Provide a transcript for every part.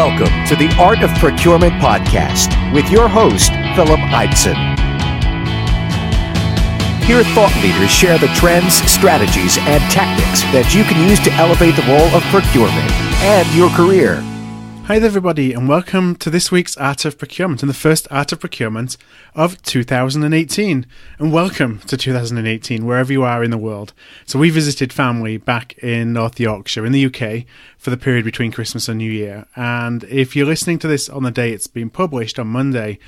Welcome to the Art of Procurement podcast with your host, Philip Eidson. Here, thought leaders share the trends, strategies, and tactics that you can use to elevate the role of procurement and your career. Hi there, everybody, and welcome to this week's Art of Procurement and the first Art of Procurement of 2018. And welcome to 2018, wherever you are in the world. So we visited family back in North Yorkshire in the UK for the period between Christmas and New Year. And if you're listening to this on the day it's been published on Monday,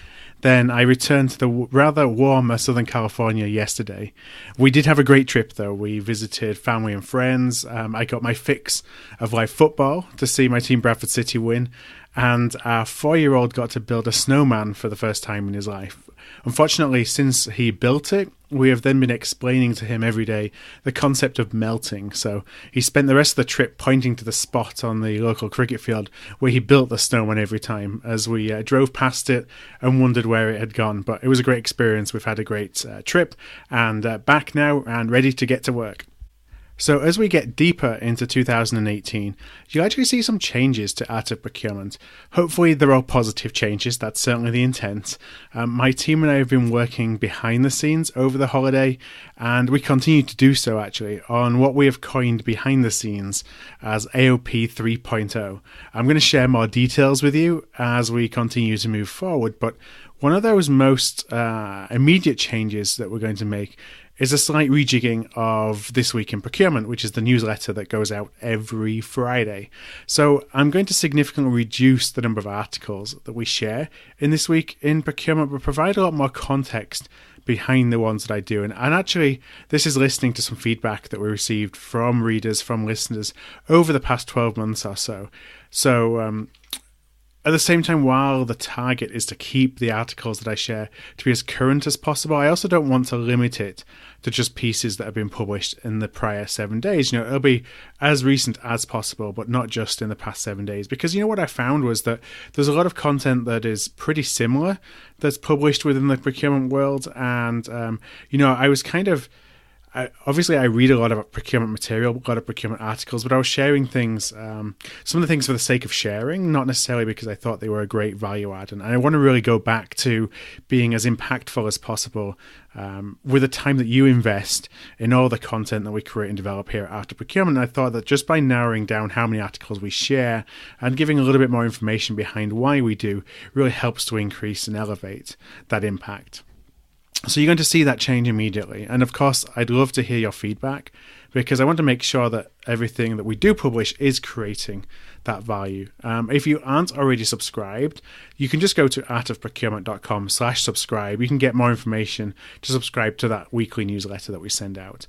then I returned to the rather warmer Southern California yesterday. We did have a great trip, though. We visited family and friends. I got my fix of live football to see my team Bradford City win. And our 4-year-old got to build a snowman for the first time in his life. Unfortunately, since he built it, we have then been explaining to him every day the concept of melting. So he spent the rest of the trip pointing to the spot on the local cricket field where he built the snowman every time as we drove past it and wondered where it had gone. But it was a great experience. We've had a great trip and back now and ready to get to work. So as we get deeper into 2018, you'll actually see some changes to Art of Procurement. Hopefully they're all positive changes, that's certainly the intent. My team and I have been working behind the scenes over the holiday, and we continue to do so actually on what we have coined behind the scenes as AOP 3.0. I'm going to share more details with you as we continue to move forward, but one of those most immediate changes that we're going to make is a slight rejigging of This Week in Procurement, which is the newsletter that goes out every Friday. So I'm going to significantly reduce the number of articles that we share in This Week in Procurement, but provide a lot more context behind the ones that I do. And actually, this is listening to some feedback that we received from readers, from listeners over the past 12 months or so. So, at the same time, while the target is to keep the articles that I share to be as current as possible, I also don't want to limit it to just pieces that have been published in the prior 7 days. You know, it'll be as recent as possible, but not just in the past 7 days. Because you know what I found was that there's a lot of content that is pretty similar that's published within the procurement world. And, I was kind of... Obviously, I read a lot of procurement material, a lot of procurement articles, but I was sharing things, some of the things for the sake of sharing, not necessarily because I thought they were a great value add. And I want to really go back to being as impactful as possible with the time that you invest in all the content that we create and develop here at Art of Procurement. And I thought that just by narrowing down how many articles we share and giving a little bit more information behind why we do really helps to increase and elevate that impact. So you're going to see that change immediately. And of course, I'd love to hear your feedback because I want to make sure that everything that we do publish is creating that value. If you aren't already subscribed, you can just go to artofprocurement.com/subscribe. You can get more information to subscribe to that weekly newsletter that we send out.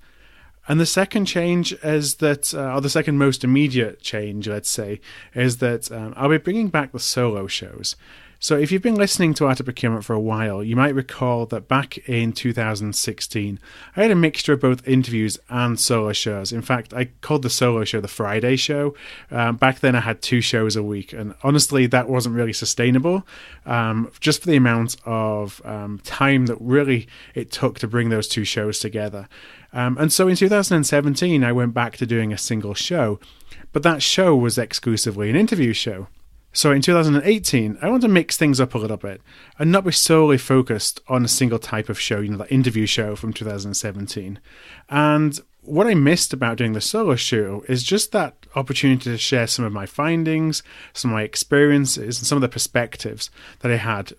And the second change is that, or the second most immediate change, let's say, is that I'll be bringing back the solo shows. So if you've been listening to Art of Procurement for a while, you might recall that back in 2016, I had a mixture of both interviews and solo shows. In fact, I called the solo show the Friday show. Back then I had 2 shows a week, and honestly, that wasn't really sustainable, just for the amount of time that really it took to bring those 2 shows together. And so in 2017, I went back to doing a single show, but that show was exclusively an interview show. So in 2018, I want to mix things up a little bit and not be solely focused on a single type of show, that interview show from 2017. And what I missed about doing the solo show is just that opportunity to share some of my findings, some of my experiences, and some of the perspectives that I had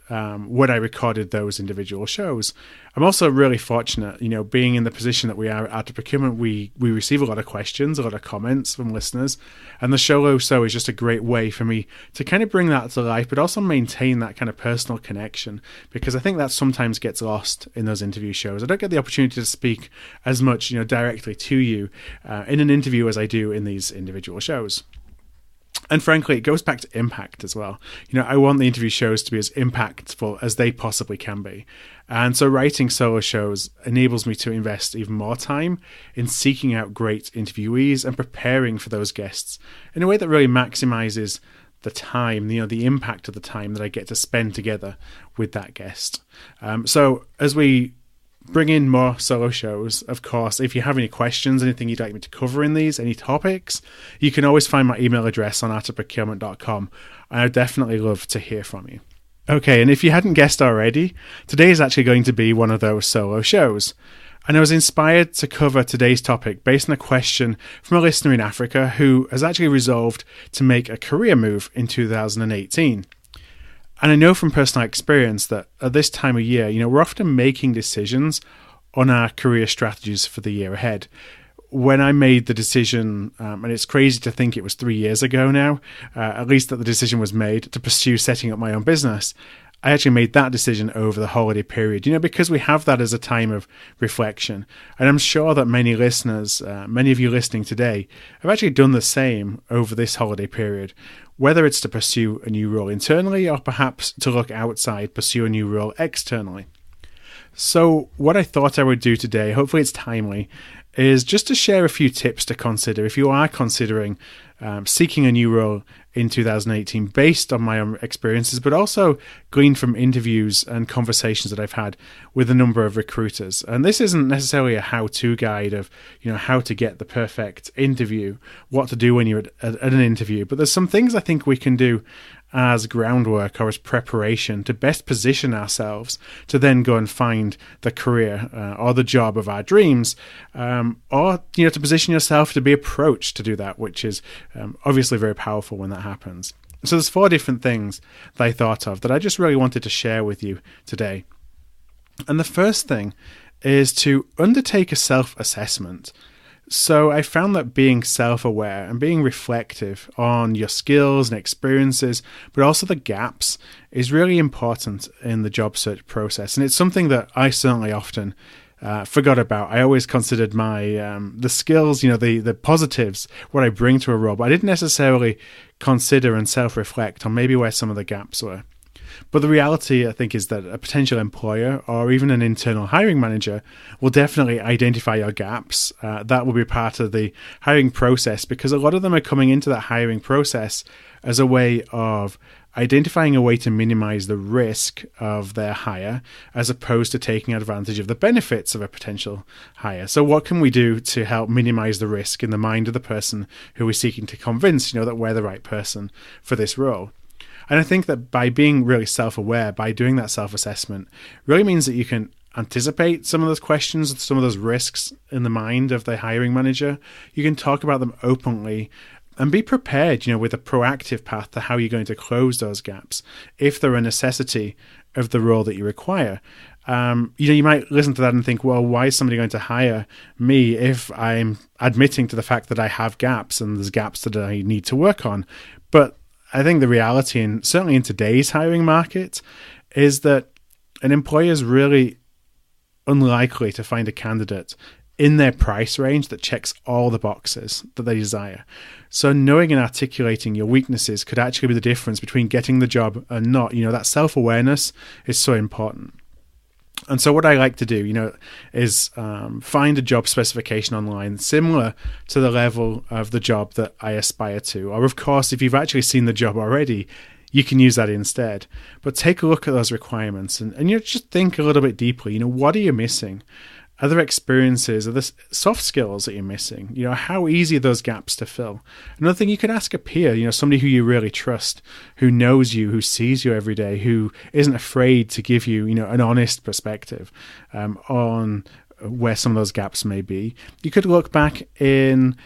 when I recorded those individual shows. I'm also really fortunate, being in the position that we are at Art of Procurement, we receive a lot of questions, a lot of comments from listeners, and the solo show is just a great way for me to kind of bring that to life, but also maintain that kind of personal connection, because I think that sometimes gets lost in those interview shows. I don't get the opportunity to speak as much, directly to you in an interview as I do in these individual shows. And frankly, it goes back to impact as well. I want the interview shows to be as impactful as they possibly can be. And so writing solo shows enables me to invest even more time in seeking out great interviewees and preparing for those guests in a way that really maximizes the time, the impact of the time that I get to spend together with that guest. So as we bring in more solo shows. Of course, if you have any questions, anything you'd like me to cover in these, any topics, you can always find my email address on artofprocurement.com, and I'd definitely love to hear from you. Okay, and if you hadn't guessed already, today is actually going to be one of those solo shows. And I was inspired to cover today's topic based on a question from a listener in Africa who has actually resolved to make a career move in 2018. And I know from personal experience that at this time of year, we're often making decisions on our career strategies for the year ahead. When I made the decision, and it's crazy to think it was 3 years ago now, at least that the decision was made to pursue setting up my own business, I actually made that decision over the holiday period, because we have that as a time of reflection. And I'm sure that many listeners, many of you listening today, have actually done the same over this holiday period, whether it's to pursue a new role internally or perhaps to look outside, pursue a new role externally. So what I thought I would do today, hopefully it's timely, is just to share a few tips to consider if you are considering seeking a new role in 2018 based on my own experiences, but also gleaned from interviews and conversations that I've had with a number of recruiters. And this isn't necessarily a how-to guide of how to get the perfect interview, what to do when you're at an interview, but there's some things I think we can do as groundwork or as preparation to best position ourselves to then go and find the career or the job of our dreams, or to position yourself to be approached to do that, which is obviously very powerful when that happens. So there's 4 different things that I thought of that I just really wanted to share with you today. And the first thing is to undertake a self-assessment. So I found that being self-aware and being reflective on your skills and experiences, but also the gaps, is really important in the job search process. And it's something that I certainly often forgot about. I always considered my the skills, the positives, what I bring to a role, but I didn't necessarily consider and self-reflect on maybe where some of the gaps were. But the reality, I think, is that a potential employer or even an internal hiring manager will definitely identify your gaps. That will be part of the hiring process, because a lot of them are coming into that hiring process as a way of identifying a way to minimize the risk of their hire as opposed to taking advantage of the benefits of a potential hire. So what can we do to help minimize the risk in the mind of the person who we're seeking to convince, that we're the right person for this role? And I think that by being really self-aware, by doing that self-assessment, really means that you can anticipate some of those questions, some of those risks in the mind of the hiring manager. You can talk about them openly and be prepared, with a proactive path to how you're going to close those gaps if they're a necessity of the role that you require. You might listen to that and think, well, why is somebody going to hire me if I'm admitting to the fact that I have gaps and there's gaps that I need to work on? But I think the reality, and certainly in today's hiring market, is that an employer is really unlikely to find a candidate in their price range that checks all the boxes that they desire. So knowing and articulating your weaknesses could actually be the difference between getting the job and not. That self-awareness is so important. And so what I like to do, is find a job specification online similar to the level of the job that I aspire to. Or, of course, if you've actually seen the job already, you can use that instead. But take a look at those requirements and just think a little bit deeply. What are you missing? Are there experiences, are there soft skills that you're missing? How easy are those gaps to fill? Another thing, you could ask a peer, somebody who you really trust, who knows you, who sees you every day, who isn't afraid to give you, an honest perspective on where some of those gaps may be. You could look back in,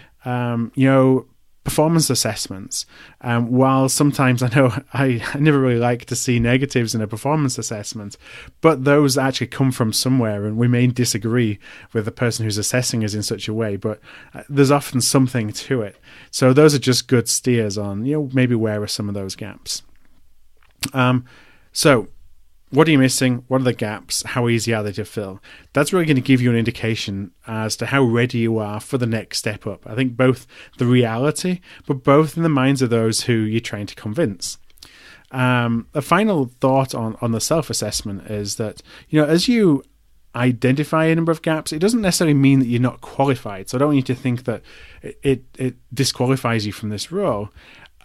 performance assessments. While sometimes I know I never really like to see negatives in a performance assessment, but those actually come from somewhere, and we may disagree with the person who's assessing us in such a way, but there's often something to it. So those are just good steers on, maybe where are some of those gaps. So what are you missing? What are the gaps? How easy are they to fill? That's really going to give you an indication as to how ready you are for the next step up. I think both the reality, but both in the minds of those who you're trying to convince. A final thought on the self-assessment is that, as you identify a number of gaps, it doesn't necessarily mean that you're not qualified. So I don't want you to think that it disqualifies you from this role.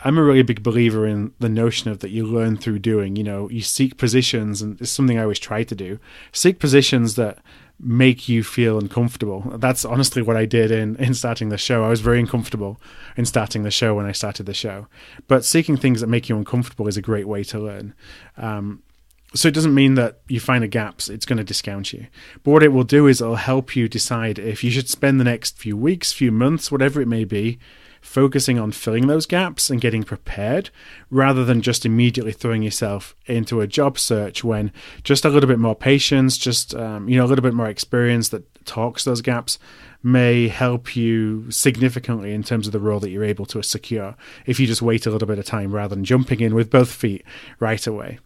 I'm a really big believer in the notion of that you learn through doing. You seek positions, and it's something I always try to do. Seek positions that make you feel uncomfortable. That's honestly what I did in starting the show. I was very uncomfortable in starting the show when I started the show. But seeking things that make you uncomfortable is a great way to learn. So it doesn't mean that you find the gaps, it's going to discount you. But what it will do is it'll help you decide if you should spend the next few weeks, few months, whatever it may be, focusing on filling those gaps and getting prepared, rather than just immediately throwing yourself into a job search when just a little bit more patience, just a little bit more experience that talks those gaps may help you significantly in terms of the role that you're able to secure if you just wait a little bit of time rather than jumping in with both feet right away.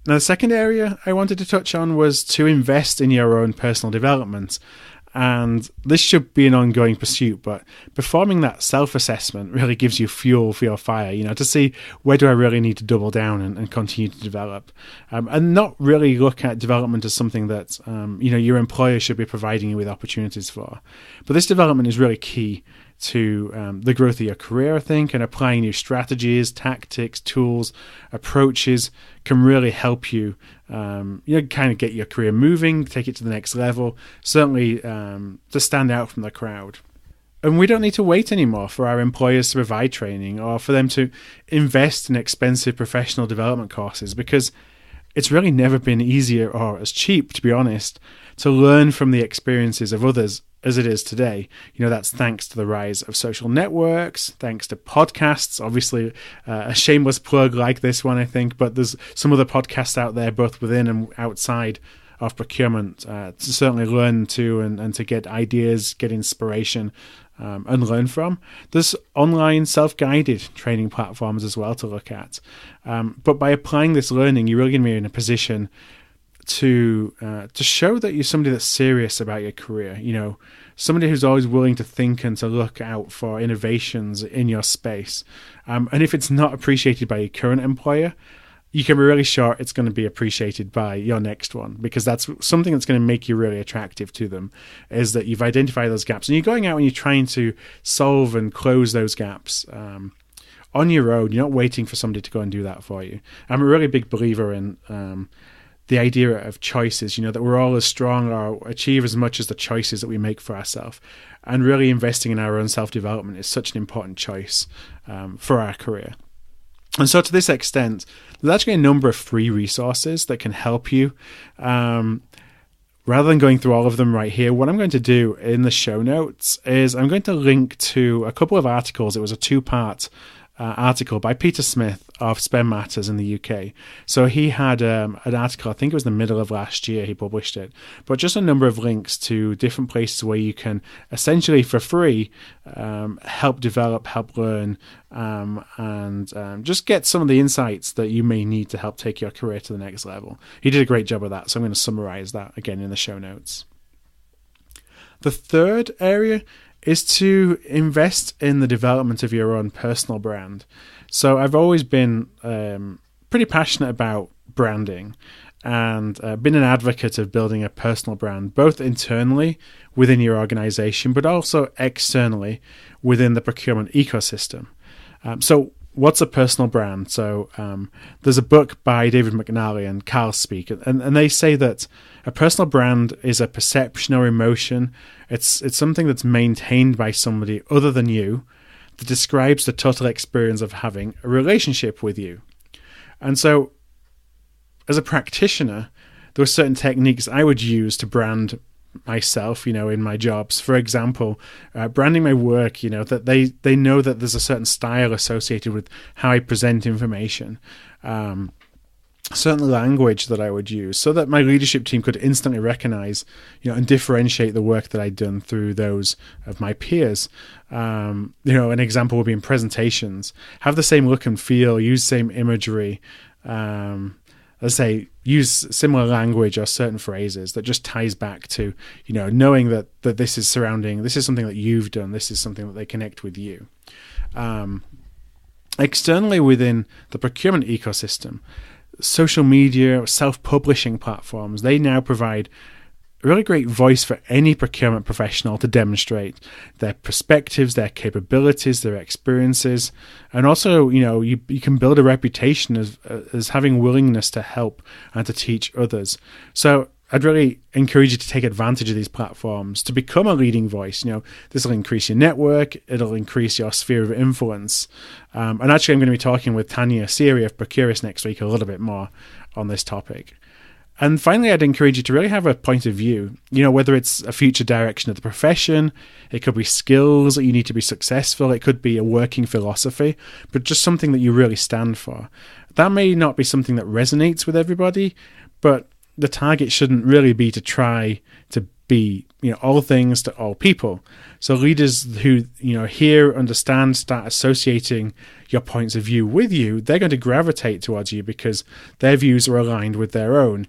Now, the second area I wanted to touch on was to invest in your own personal development. And this should be an ongoing pursuit, but performing that self-assessment really gives you fuel for your fire, to see where do I really need to double down and continue to develop. And not really look at development as something that, your employer should be providing you with opportunities for. But this development is really key to the growth of your career, I think, and applying new strategies, tactics, tools, approaches can really help you, kind of get your career moving, take it to the next level, certainly to stand out from the crowd. And we don't need to wait anymore for our employers to provide training or for them to invest in expensive professional development courses, because it's really never been easier or as cheap, to be honest, to learn from the experiences of others as it is today. That's thanks to the rise of social networks, thanks to podcasts, obviously a shameless plug like this one, I think, but there's some other podcasts out there, both within and outside of procurement, to certainly learn to and to get ideas, get inspiration, and learn from. There's online self-guided training platforms as well to look at. But by applying this learning, you're really going to be in a position to show that you're somebody that's serious about your career, somebody who's always willing to think and to look out for innovations in your space. And if it's not appreciated by your current employer, you can be really sure it's going to be appreciated by your next one, because that's something that's going to make you really attractive to them, is that you've identified those gaps and you're going out and you're trying to solve and close those gaps on your own. You're not waiting for somebody to go and do that for you. I'm a really big believer in the idea of choices, that we're all as strong or achieve as much as the choices that we make for ourselves. And really investing in our own self-development is such an important choice for our career. And so to this extent, there's actually a number of free resources that can help you. Rather than going through all of them right here, what I'm going to do in the show notes is I'm going to link to a couple of articles. It was a two-part article by Peter Smith of Spend Matters in the UK. So he had an article, I think it was the middle of last year he published it, but just a number of links to different places where you can essentially for free help develop, help learn, and just get some of the insights that you may need to help take your career to the next level. He did a great job of that, so I'm going to summarize that again in the show notes. The third area is to invest in the development of your own personal brand. So I've always been pretty passionate about branding and been an advocate of building a personal brand, both internally within your organization, but also externally within the procurement ecosystem. So what's a personal brand? So there's a book by David McNally and Carl Speak, and they say that a personal brand is a perception or emotion. It's something that's maintained by somebody other than you that describes the total experience of having a relationship with you. And so as a practitioner, there were certain techniques I would use to brand myself, in my jobs. For example, branding my work, that they know that there's a certain style associated with how I present information. Certain language that I would use so that my leadership team could instantly recognize, and differentiate the work that I'd done through those of my peers. An example would be in presentations, have the same look and feel, use same imagery, let's say use similar language or certain phrases that just ties back to, knowing that this is something that you've done, this is something that they connect with you. Externally within the procurement ecosystem, social media, self-publishing platforms, they now provide a really great voice for any procurement professional to demonstrate their perspectives, their capabilities, their experiences, and also, you can build a reputation as having willingness to help and to teach others. So I'd really encourage you to take advantage of these platforms to become a leading voice. This will increase your network, it'll increase your sphere of influence. And actually, I'm going to be talking with Tanya Siri of Procurist next week a little bit more on this topic. And finally, I'd encourage you to really have a point of view, whether it's a future direction of the profession, it could be skills that you need to be successful, it could be a working philosophy, but just something that you really stand for. That may not be something that resonates with everybody, but the target shouldn't really be to try to be, all things to all people. So leaders who, hear, understand, start associating your points of view with you, they're going to gravitate towards you because their views are aligned with their own.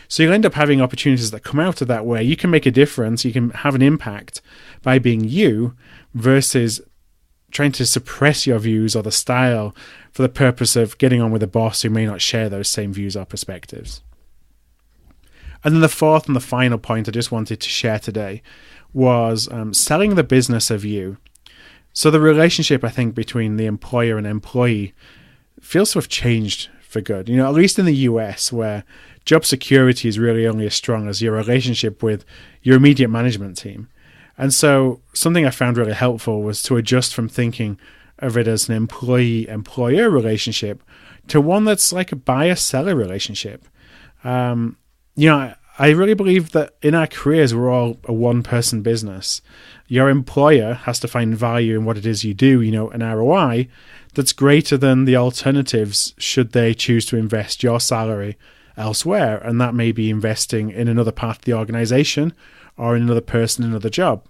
So you'll end up having opportunities that come out of that where you can make a difference, you can have an impact by being you versus trying to suppress your views or the style for the purpose of getting on with a boss who may not share those same views or perspectives. And then the fourth and the final point I just wanted to share today was selling the business of you. So the relationship, I think, between the employer and employee feels to have changed for good. At least in the US, where job security is really only as strong as your relationship with your immediate management team. And so something I found really helpful was to adjust from thinking of it as an employee-employer relationship to one that's like a buyer-seller relationship. I really believe that in our careers, we're all a one-person business. Your employer has to find value in what it is you do, an ROI that's greater than the alternatives should they choose to invest your salary elsewhere. And that may be investing in another part of the organization or in another person, another job.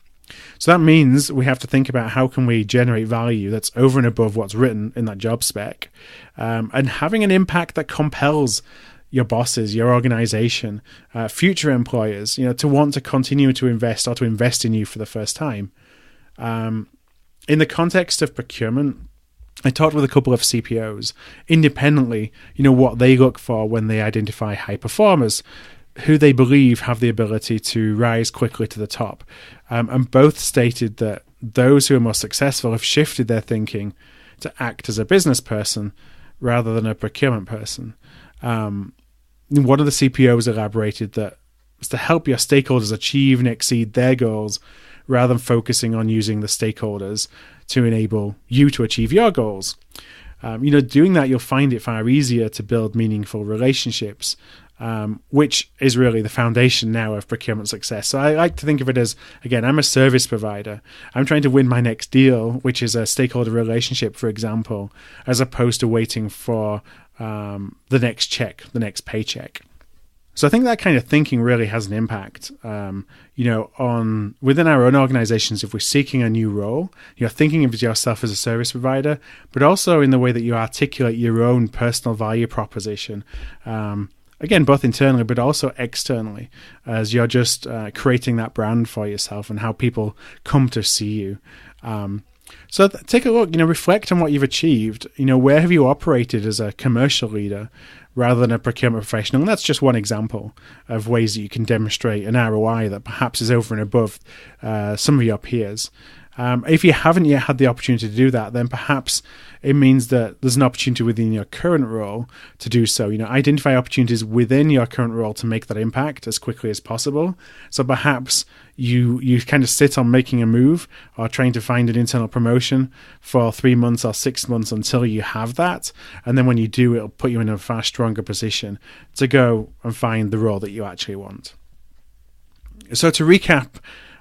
So that means we have to think about how can we generate value that's over and above what's written in that job spec, and having an impact that compels your bosses, your organization, future employers, to want to continue to invest or to invest in you for the first time. In the context of procurement, I talked with a couple of CPOs independently, what they look for when they identify high performers, who they believe have the ability to rise quickly to the top. And both stated that those who are most successful have shifted their thinking to act as a business person rather than a procurement person. One of the CPOs elaborated that it's to help your stakeholders achieve and exceed their goals rather than focusing on using the stakeholders to enable you to achieve your goals. Doing that, you'll find it far easier to build meaningful relationships, which is really the foundation now of procurement success. So I like to think of it as, again, I'm a service provider. I'm trying to win my next deal, which is a stakeholder relationship, for example, as opposed to waiting for the next check, the next paycheck. So I think that kind of thinking really has an impact, on within our own organizations. If we're seeking a new role, you're thinking of yourself as a service provider, but also in the way that you articulate your own personal value proposition. Again, both internally, but also externally, as you're just creating that brand for yourself and how people come to see you. So take a look, reflect on what you've achieved. Where have you operated as a commercial leader rather than a procurement professional? And that's just one example of ways that you can demonstrate an ROI that perhaps is over and above some of your peers. If you haven't yet had the opportunity to do that, then perhaps it means that there's an opportunity within your current role to do so. Identify opportunities within your current role to make that impact as quickly as possible. So perhaps you kind of sit on making a move or trying to find an internal promotion for 3 months or 6 months until you have that. And then when you do, it'll put you in a far stronger position to go and find the role that you actually want. So to recap,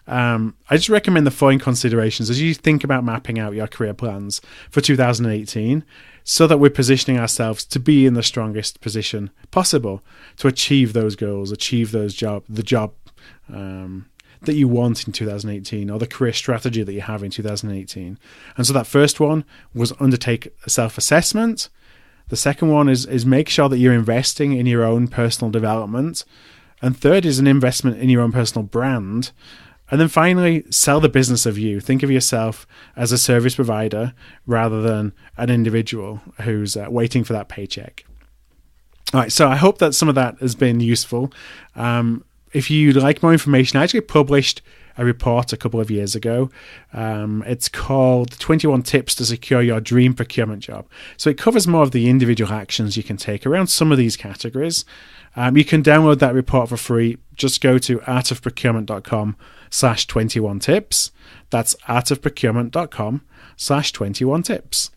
I just recommend the following considerations as you think about mapping out your career plans for 2018 so that we're positioning ourselves to be in the strongest position possible to achieve those goals, achieve the job that you want in 2018 or the career strategy that you have in 2018. And so that first one was undertake a self-assessment. The second one is make sure that you're investing in your own personal development. And third is an investment in your own personal brand. And then finally, sell the business of you. Think of yourself as a service provider rather than an individual who's waiting for that paycheck. All right, so I hope that some of that has been useful. if you'd like more information, I actually published a report a couple of years ago. It's called 21 Tips to Secure Your Dream Procurement Job. So it covers more of the individual actions you can take around some of these categories. You can download that report for free. Just go to artofprocurement.com/21tips. That's artofprocurement.com/21tips.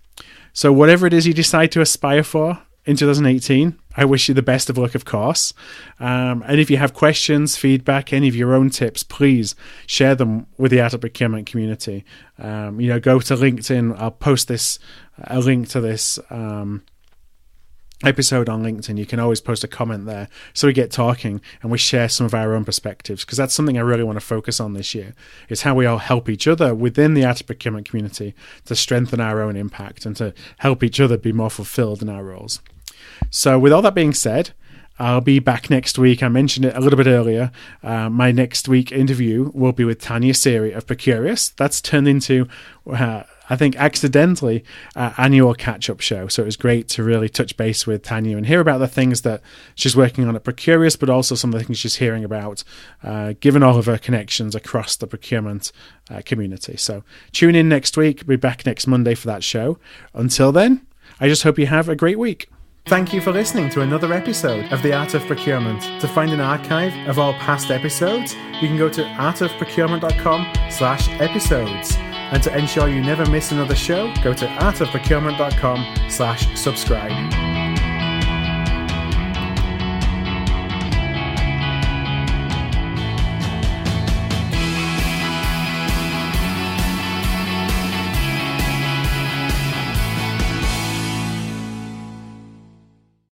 So whatever it is you decide to aspire for in 2018, I wish you the best of luck, of course. And if you have questions, feedback, any of your own tips, please share them with the Art of Procurement community. Go to LinkedIn. I'll post a link to this episode on LinkedIn. You can always post a comment there so we get talking and we share some of our own perspectives, because that's something I really want to focus on this year, is how we all help each other within the Art of Procurement community to strengthen our own impact and to help each other be more fulfilled in our roles. So with all that being said, I'll be back next week. I mentioned it a little bit earlier. My next week interview will be with Tanya Siri of Procurious. That's turned into, I think, accidentally, annual catch-up show. So it was great to really touch base with Tanya and hear about the things that she's working on at Procurious, but also some of the things she's hearing about, given all of her connections across the procurement community. So tune in next week. We'll be back next Monday for that show. Until then, I just hope you have a great week. Thank you for listening to another episode of The Art of Procurement. To find an archive of all past episodes, you can go to artofprocurement.com/episodes. And to ensure you never miss another show, go to artofprocurement.com/subscribe.